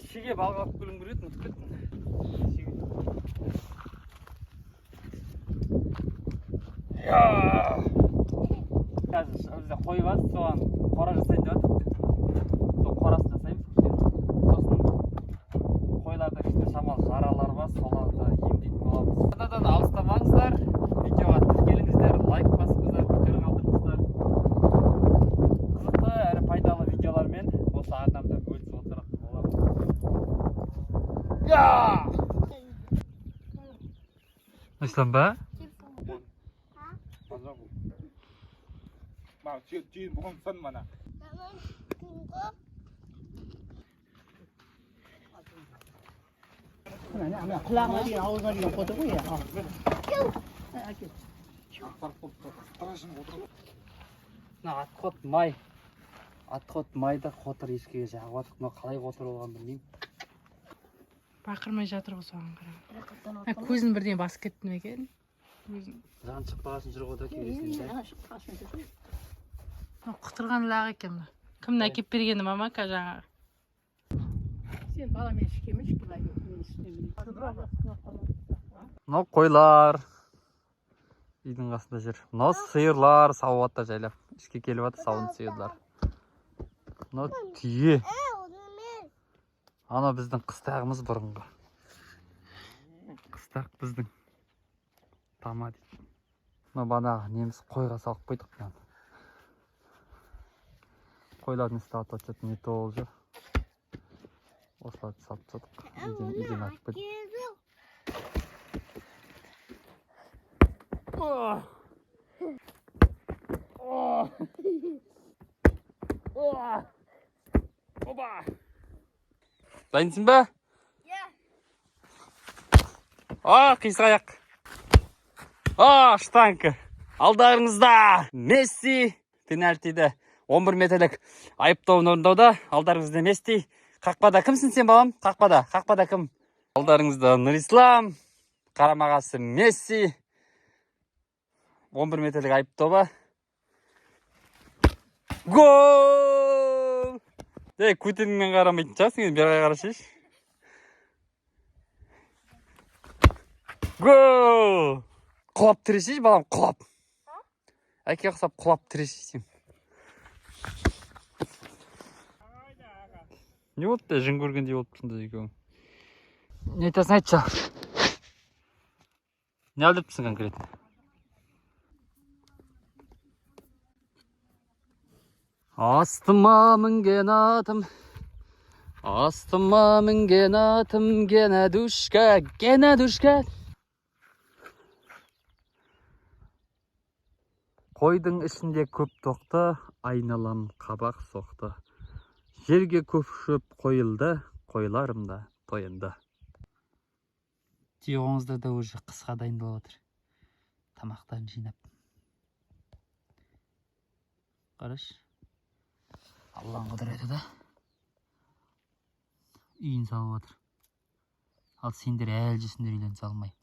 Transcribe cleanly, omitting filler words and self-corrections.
Şige bal alıp gülüm görüyor musun? Ya. Bizde koyu var, soğan kora жасайын деп жатыр. Сол қорасын жасаймыз. Сосын қойларда ішінде шамалы жаралар бар, соларды емдейтін боламыз. Анадан алыстамаңыздар, видеоға тіркеліңіздер, лайк басыңыздар, пікір қалдырыңыздар. Қызықты әрі пайдалы видеолармен осы арнамда бөлісіп отыратын боламыз. Я! Açlan be? Bảo chuyện bố không phân mà nào. Kulağına diye ağzına diye kodu koy ya. Атқот май. Атқот майда қотыр ешкіге жағып атық. Мына қалай қотыр болғанын білмеймін. Бақырмай жатыр ғой соған қарап. Көзін бірден басып кетті ме екен? Жан шықпағасын жүр ғой да кебесінде. Құтырған лақ екен. Кімнің әкеп бергені мамака жаңағы. Sen bana meşkemiş ki ben istemiyorum. Мынау қойлар. Үйдің қасында жүр. Мынау сиырлар сауып атта жайлап. Ішке келіп атты сауын сиырлар. Мынау түйе. Ана біздің қыстағымыз бұрынғы. Қыстақ біздің. Тама дейді. Мына банағы неміз қойға салып қойдық. Қойлардың үсті атып жатыр, не толы жүр. Осыларды салып жатық. Үйден атып қойдық. Дайынсың ба? Қисық аяқ. Штанка. Алдарыңызда Месси пенальтиді 11 метрлік айыптауын орындауда. Алдарыңызда Месси. Қақпада кімсің сен балам? Қақпада кім? Алдарыңызда Нұрислам. Қарамағасы Месси. 11 метрлік айыптауға. Гол! Көтеніңмен қарамайтын шығасың, енді бері қарашайшы. Гол! Құлап тірешейші балам, құлап. Әке қысап құлап тірешейсің. Не болды да, жын көргендей болып тұрсың екеуің. Не айтасың, айтшы. Не алдырыпсың конкретно? Астыма мінген атым, гена душка. Қойдың ішінде көп тоқты, айналам қабақ соқты. Жерге көп шөп қойылды, қойларымда тойынды. Түйеғыңыздар да уже қысқа дайын болып отыр. Тамақтарын жинап. Қараш. Алланың құдіреті да. Үйін салып отыр. Ал сендер әлі жесіндер үйлене салмай.